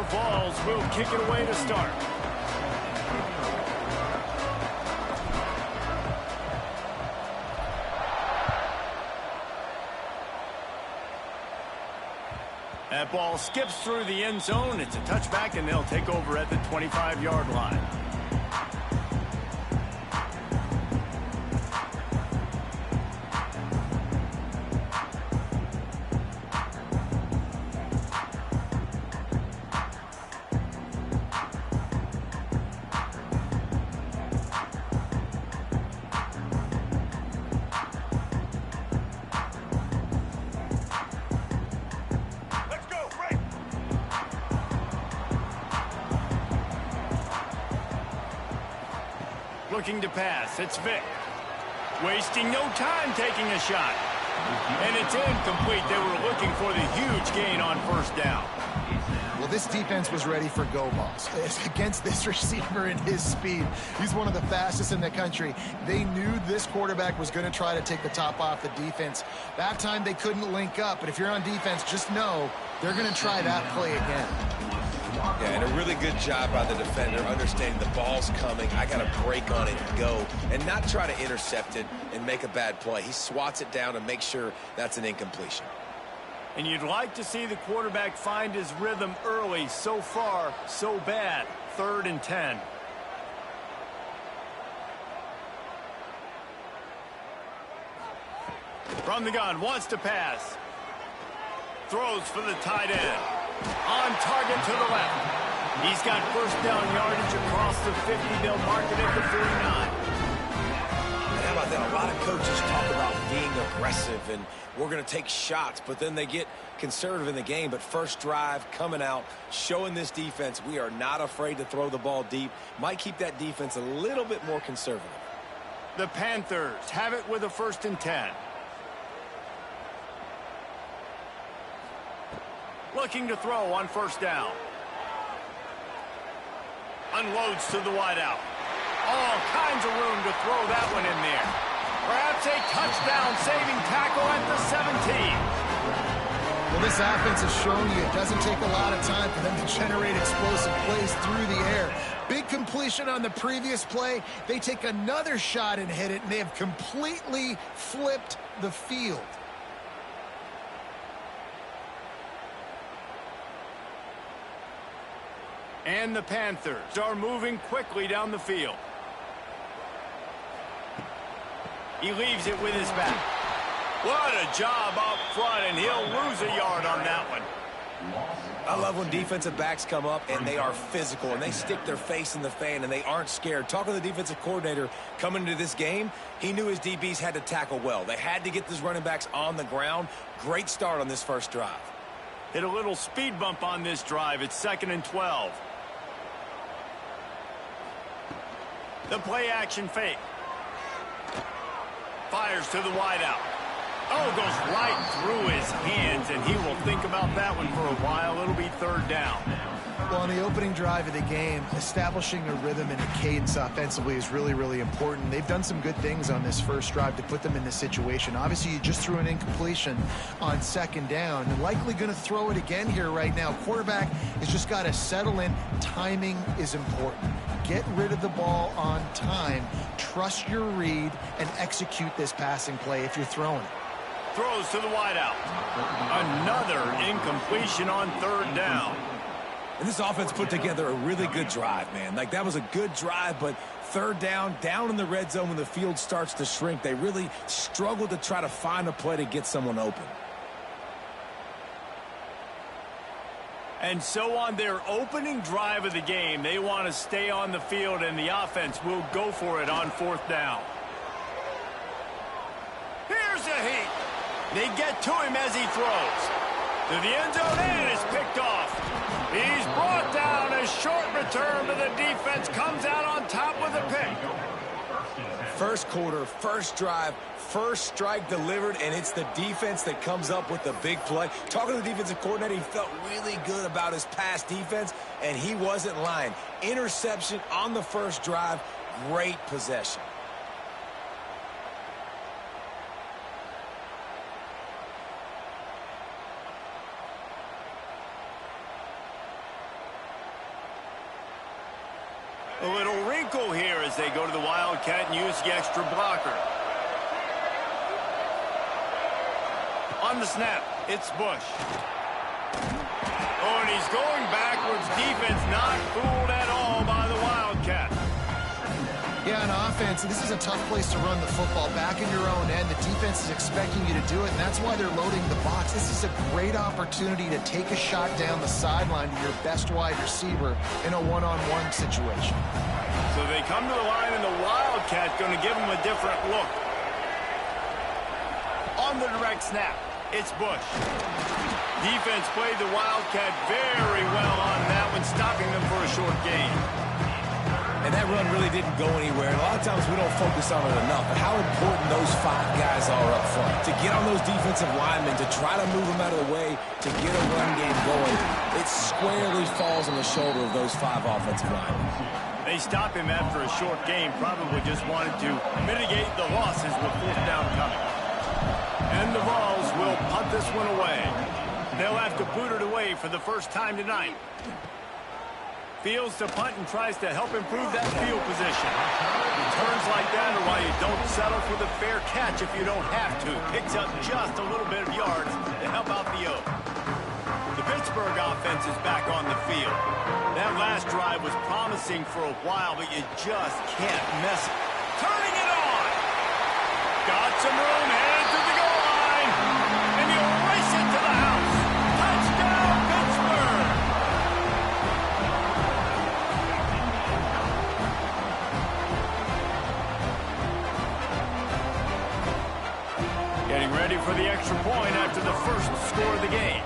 Vols will kick it away to start. That ball skips through the end zone. It's a touchback, and they'll take over at the 25-yard line. Looking to pass. It's Vick. Wasting no time taking a shot. And it's incomplete. They were looking for the huge gain on first down. Well, this defense was ready for go balls. Against this receiver and his speed, he's one of the fastest in the country. They knew this quarterback was going to try to take the top off the defense. That time they couldn't link up, but if you're on defense, just know they're going to try that play again. Yeah, and a really good job by the defender understanding the ball's coming. I got to break on it and go, and not try to intercept it and make a bad play. He swats it down and makes sure that's an incompletion. And you'd like to see the quarterback find his rhythm early. So far, so bad. 3rd and 10. From the gun, wants to pass. Throws for the tight end. On target to the left. He's got first down yardage across the 50. They'll mark it at the 49. And how about that? A lot of coaches talk about being aggressive and we're going to take shots, but then they get conservative in the game. But first drive, coming out, showing this defense we are not afraid to throw the ball deep. Might keep that defense a little bit more conservative. The Panthers have it with a 1st and 10. Looking to throw on first down. Unloads to the wideout. All kinds of room to throw that one in there. Perhaps a touchdown-saving tackle at the 17. Well, this offense has shown you it doesn't take a lot of time for them to generate explosive plays through the air. Big completion on the previous play. They take another shot and hit it, and they have completely flipped the field. And the Panthers are moving quickly down the field. He leaves it with his back. What a job up front, and he'll lose a yard on that one. I love when defensive backs come up and they are physical and they stick their face in the fan and they aren't scared. Talking to the defensive coordinator coming into this game, he knew his DBs had to tackle well. They had to get these running backs on the ground. Great start on this first drive. Hit a little speed bump on this drive. It's 2nd and 12. The play action fake. Fires to the wideout. Oh, goes right through his hands, and he will think about that one for a while. It'll be 3rd down. Well, on the opening drive of the game, establishing a rhythm and a cadence offensively is really, really important. They've done some good things on this first drive to put them in this situation. Obviously, you just threw an incompletion on 2nd down, and likely going to throw it again here right now. Quarterback has just got to settle in. Timing is important. Get rid of the ball on time. Trust your read and execute this passing play if you're throwing it. Throws to the wideout. Another incompletion on 3rd down. And this offense put together a really good drive, man. Like, that was a good drive, but 3rd down in the red zone when the field starts to shrink, they really struggled to try to find a play to get someone open. And so on their opening drive of the game, they want to stay on the field, and the offense will go for it on 4th down. Here's a heat. They get to him as he throws. To the end zone, and it's picked off. He's brought down. A short return, but the defense comes out on top with a pick. First quarter, first drive, first strike delivered, and it's the defense that comes up with the big play. Talking to the defensive coordinator, he felt really good about his pass defense, and he wasn't lying. Interception on the first drive, great possession. A little wrinkle here as they go to the Wildcat and use the extra blocker. On the snap, it's Bush. Oh, and he's going backwards. Defense not fooled at all by the Wildcat. Yeah, on offense, this is a tough place to run the football. Back in your own end, the defense is expecting you to do it, and that's why they're loading the box. This is a great opportunity to take a shot down the sideline to your best wide receiver in a one-on-one situation. So they come to the line, and the Wildcat going to give them a different look. On the direct snap, it's Bush. Defense played the Wildcat very well on that one, stopping them for a short gain. And that run really didn't go anywhere. And a lot of times we don't focus on it enough, but how important those 5 guys are up front. To get on those defensive linemen, to try to move them out of the way, to get a run game going, it squarely falls on the shoulder of those 5 offensive linemen. They stop him after a short game, probably just wanted to mitigate the losses with 4th down coming. And the Vols will punt this one away. They'll have to boot it away for the first time tonight. Fields to punt and tries to help improve that field position. Returns like that are why you don't settle for the fair catch if you don't have to. Picks up just a little bit of yards to help out the Oak. The Pittsburgh offense is back on the field. That last drive was promising for a while, but you just can't mess it. Turning it on! Got some room, headed to the goal line, and you race it to the house. Touchdown, Pittsburgh! Getting ready for the extra point after the first score of the game.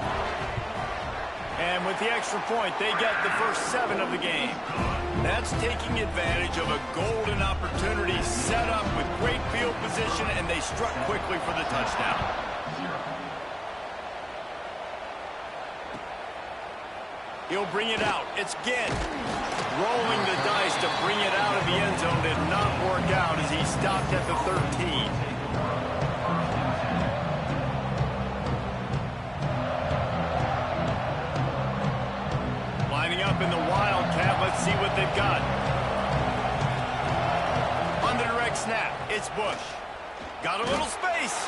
And with the extra point, they get the first 7 of the game. That's taking advantage of a golden opportunity set up with great field position, and they struck quickly for the touchdown. He'll bring it out. It's Ginn. Rolling the dice to bring it out of the end zone did not work out as he stopped at the 13. Up in the Wildcat, let's see what they've got. On the direct snap, it's Bush. Got a little space.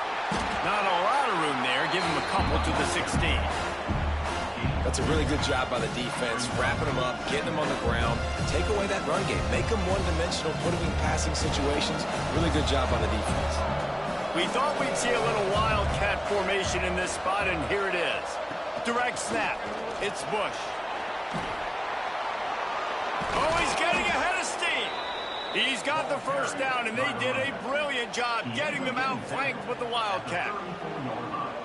Not a lot of room there. Give him a couple to the 16. That's a really good job by the defense, wrapping them up, getting them on the ground, take away that run game, make them one-dimensional, put them in passing situations. Really good job by the defense. We thought we'd see a little Wildcat formation in this spot, and here it is. Direct snap, it's Bush. Oh, he's getting ahead of steam. He's got the first down, and they did a brilliant job getting them outflanked with the Wildcat.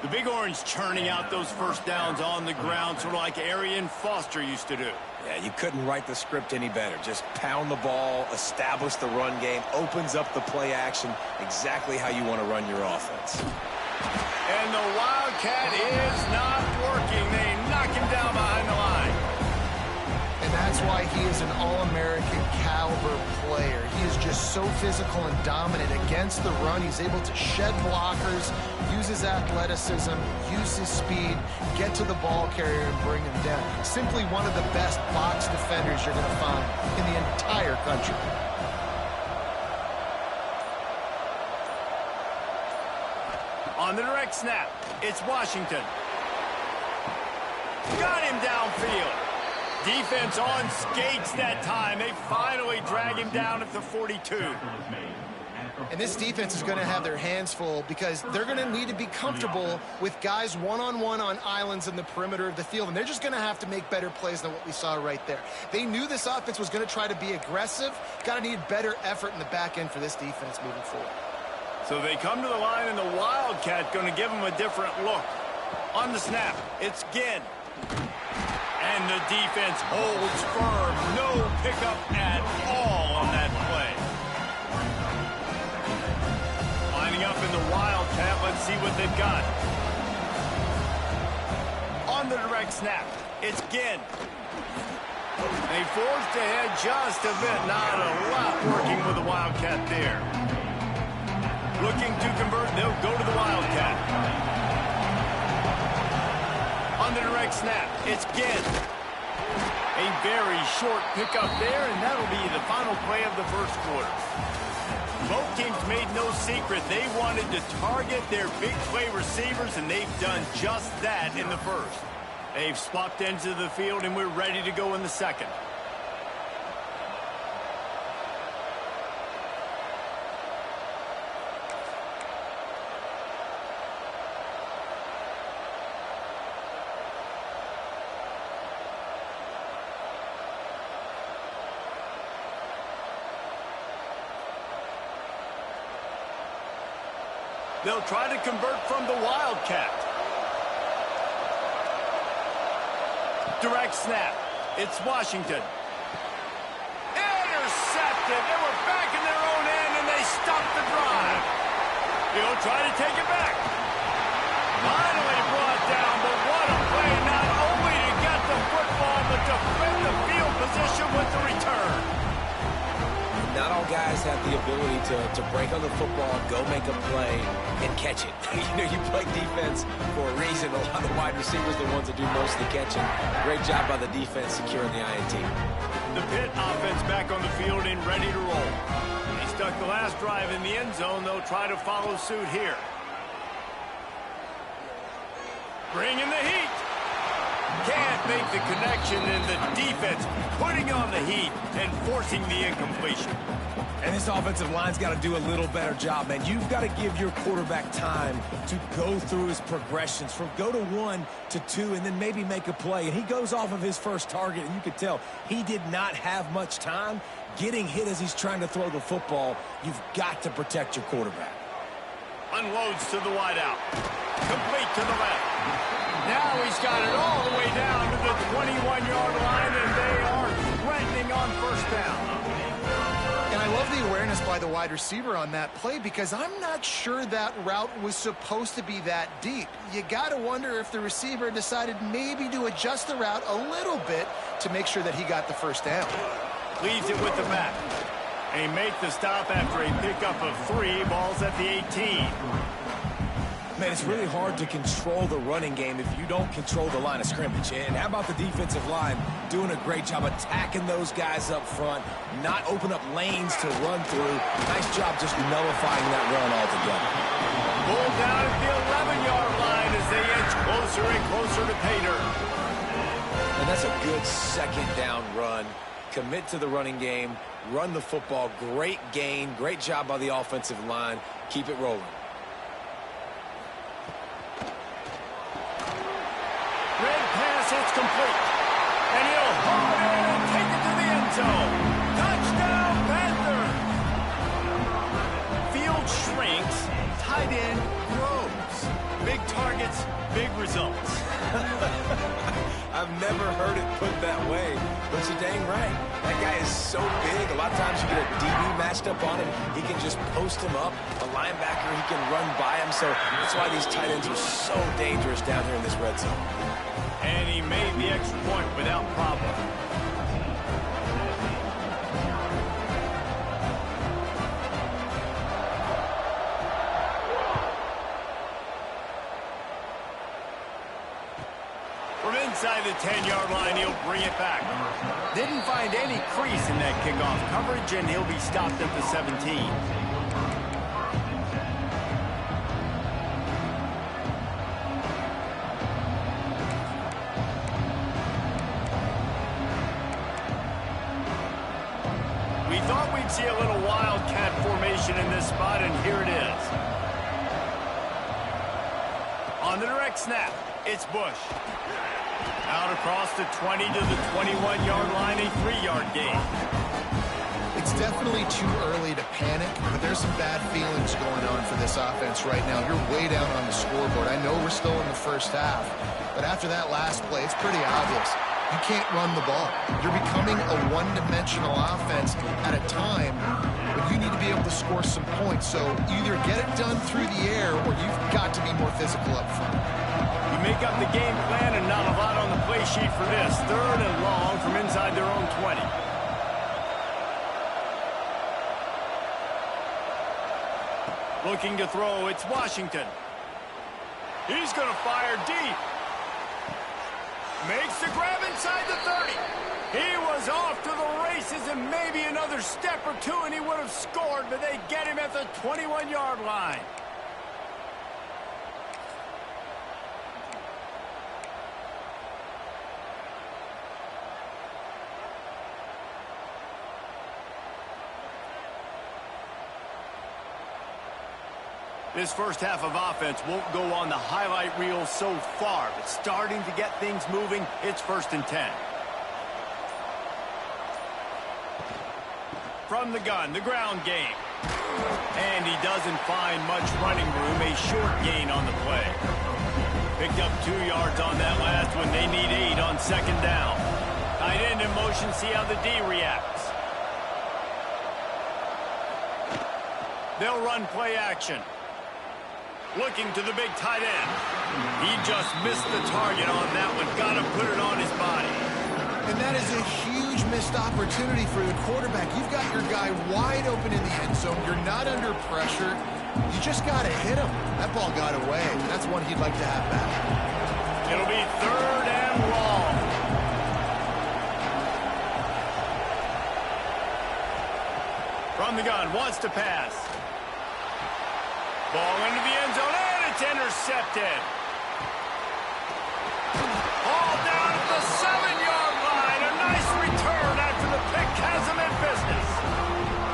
The Big Orange churning out those first downs on the ground, sort of like Arian Foster used to do. Yeah, you couldn't write the script any better. Just pound the ball, establish the run game, opens up the play action, exactly how you want to run your offense. And the Wildcat is not working. They knock him down behind the line. And that's why he is an All-American caliber player. He is just so physical and dominant against the run. He's able to shed blockers, use his athleticism, use his speed, get to the ball carrier and bring him down. Simply one of the best box defenders you're going to find in the entire country. On the direct snap, it's Washington. Got him downfield. Defense on skates that time. They finally drag him down at the 42. And this defense is going to have their hands full because they're going to need to be comfortable with guys one-on-one on islands in the perimeter of the field, and they're just going to have to make better plays than what we saw right there. They knew this offense was going to try to be aggressive. Got to need better effort in the back end for this defense moving forward. So they come to the line, and the Wildcat going to give them a different look. On the snap, it's Ginn. And the defense holds firm. No pickup at all on that play. Lining up in the Wildcat. Let's see what they've got. On the direct snap, it's Ginn. They forced ahead just a bit. Not a lot working with the Wildcat there. Looking to convert. They'll go to the Wildcat. On the direct snap, it's Ginn. A very short pickup there, and that'll be the final play of the first quarter. Both teams made no secret they wanted to target their big play receivers, and they've done just that in the first. They've swapped ends of the field, and we're ready to go in the second. They'll try to convert from the Wildcat. Direct snap. It's Washington. Intercepted. They were back in their own end, and they stopped the drive. He'll try to take it back. Finally brought down, but what a play. Not only to get the football, but to defend the field position with the return. Not all guys have the ability to break on the football, go make a play, and catch it. You play defense for a reason. A lot of wide receivers are the ones that do most of the catching. Great job by the defense securing the INT. The Pitt offense back on the field and ready to roll. They stuck the last drive in the end zone. They'll try to follow suit here. Bring in the heat. Can't make the connection, and the defense putting on the heat and forcing the incompletion. And this offensive line's got to do a little better job, man. You've got to give your quarterback time to go through his progressions from go to 1 to 2 and then maybe make a play. And he goes off of his first target, and you could tell he did not have much time getting hit as he's trying to throw the football. You've got to protect your quarterback. Unloads to the wideout. Complete to the left. Now he's got it all the way down to the 21-yard line, and they are threatening on first down. And I love the awareness by the wide receiver on that play, because I'm not sure that route was supposed to be that deep. You got to wonder if the receiver decided maybe to adjust the route a little bit to make sure that he got the first down. Leaves it with the back. They make the stop after a pickup of 3. Ball's at the 18. Man, it's really hard to control the running game if you don't control the line of scrimmage. And how about the defensive line doing a great job attacking those guys up front, not open up lanes to run through. Nice job just nullifying that run altogether. Pulled down at the 11-yard line as they inch closer and closer to pay dirt. And that's a good second down run. Commit to the running game, run the football. Great gain, great job by the offensive line. Keep it rolling. It's complete. And he'll haul it in and take it to the end zone. Touchdown, Panther! Field shrinks, tight end grows. Big targets, big results. I've never heard it put that way, but you're dang right. That guy is so big. A lot of times you get a DB matched up on him. He can just post him up. A linebacker, he can run by him. So that's why these tight ends are so dangerous down here in this red zone. And he made the extra point without problem. From inside the 10-yard line, he'll bring it back. Didn't find any crease in that kickoff coverage, and he'll be stopped at the 17. See a little wildcat formation in this spot, and here it is. On the direct snap, it's Bush. Out across the 20 to the 21-yard line, a 3-yard gain. It's definitely too early to panic, but there's some bad feelings going on for this offense right now. You're way down on the scoreboard. I know we're still in the first half, but after that last play, it's pretty obvious. You can't run the ball. You're becoming a one-dimensional offense at a time when you need to be able to score some points. So either get it done through the air, or you've got to be more physical up front. You make up the game plan, and not a lot on the play sheet for this. 3rd and long from inside their own 20. Looking to throw, it's Washington. He's going to fire deep. Makes the grab inside the 30. He was off to the races, and maybe another step or two and he would have scored, but they get him at the 21-yard line. This first half of offense won't go on the highlight reel so far, but starting to get things moving. It's 1st and 10. From the gun, the ground game. And he doesn't find much running room, a short gain on the play. Picked up 2 yards on that last one. They need 8 on 2nd down. Tight end in motion, see how the D reacts. They'll run play action. Looking to the big tight end. He just missed the target on that one. Got to put it on his body. And that is a huge missed opportunity for the quarterback. You've got your guy wide open in the end zone. You're not under pressure. You just got to hit him. That ball got away. That's one he'd like to have back. It'll be 3rd and long. From the gun, wants to pass. Ball into the end zone, and it's intercepted. Ball down at the 7-yard line. A nice return after the pick has him in business.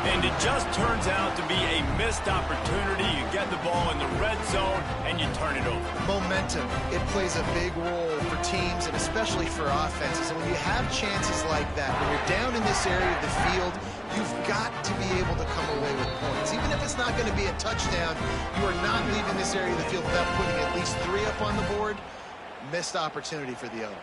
And it just turns out to be a missed opportunity. You get the ball in the red zone, and you turn it over. Momentum. It plays a big role for teams and especially for offenses. And when you have chances like that, when you're down in this area of the field, you've got to be able to come away with points. Even if it's not going to be a touchdown, you are not leaving this area of the field without putting at least 3 up on the board. Missed opportunity for the other.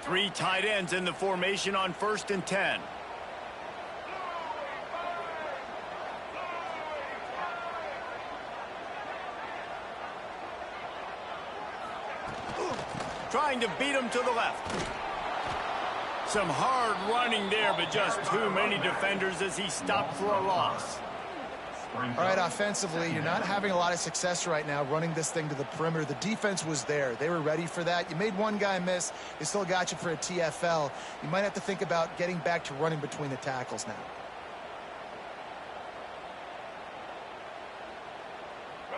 Three tight ends in the formation on 1st and 10. Trying to beat him to the left. Some hard running there, but just too many defenders as he stopped for a loss. All right, offensively, you're not having a lot of success right now running this thing to the perimeter. The defense was there. They were ready for that. You made one guy miss. They still got you for a TFL. You might have to think about getting back to running between the tackles now.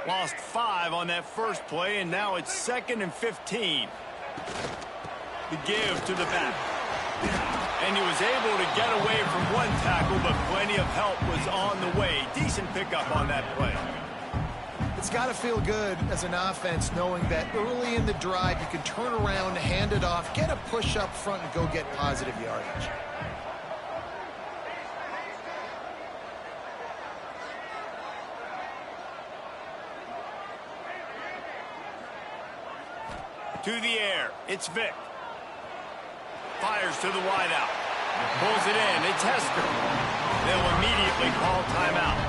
Lost 5 on that first play, and now it's 2nd and 15. The give to the back. And he was able to get away from one tackle, but plenty of help was on the way. Decent pickup on that play. It's got to feel good as an offense knowing that early in the drive you can turn around, hand it off, get a push up front, and go get positive yardage. To the air, it's Vick. Fires to the wideout. Pulls it in, it's Hester. They'll immediately call timeout.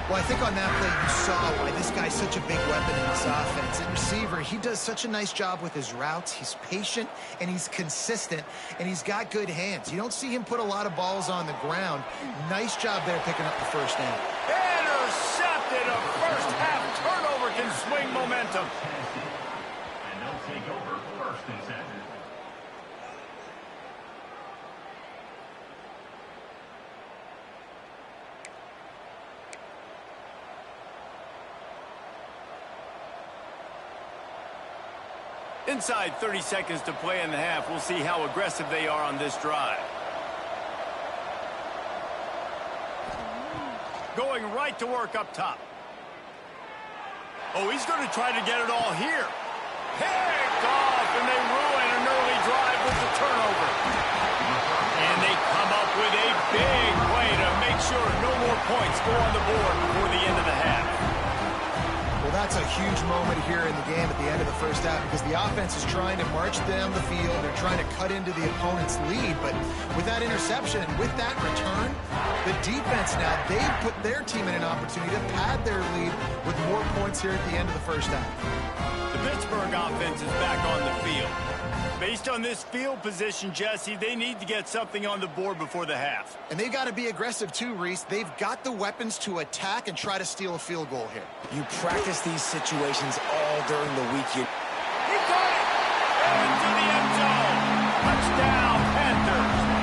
Well, I think on that play you saw why this guy's such a big weapon in this offense. And receiver, he does such a nice job with his routes. He's patient, and he's consistent, and he's got good hands. You don't see him put a lot of balls on the ground. Nice job there picking up the first down. Intercepted. A first half turnover can swing momentum. And they'll take over 1st and 10. Inside 30 seconds to play in the half. We'll see how aggressive they are on this drive. Going right to work up top. Oh, he's going to try to get it all here. Picked off, and they ruin an early drive with the turnover. And they come up with a big play to make sure no more points go on the board before the end of the half. Well, that's a huge moment here in the game at the end of the first half because the offense is trying to march down the field. They're trying to cut into the opponent's lead. But with that interception and with that return, the defense now, they've put their team in an opportunity to pad their lead with more points here at the end of the first half. The Pittsburgh offense is back on the field. Based on this field position, Jesse, they need to get something on the board before the half. And they got to be aggressive too, Reese. They've got the weapons to attack and try to steal a field goal here. You practice these situations all during the week. He caught it! Into the end zone! Touchdown, Panthers!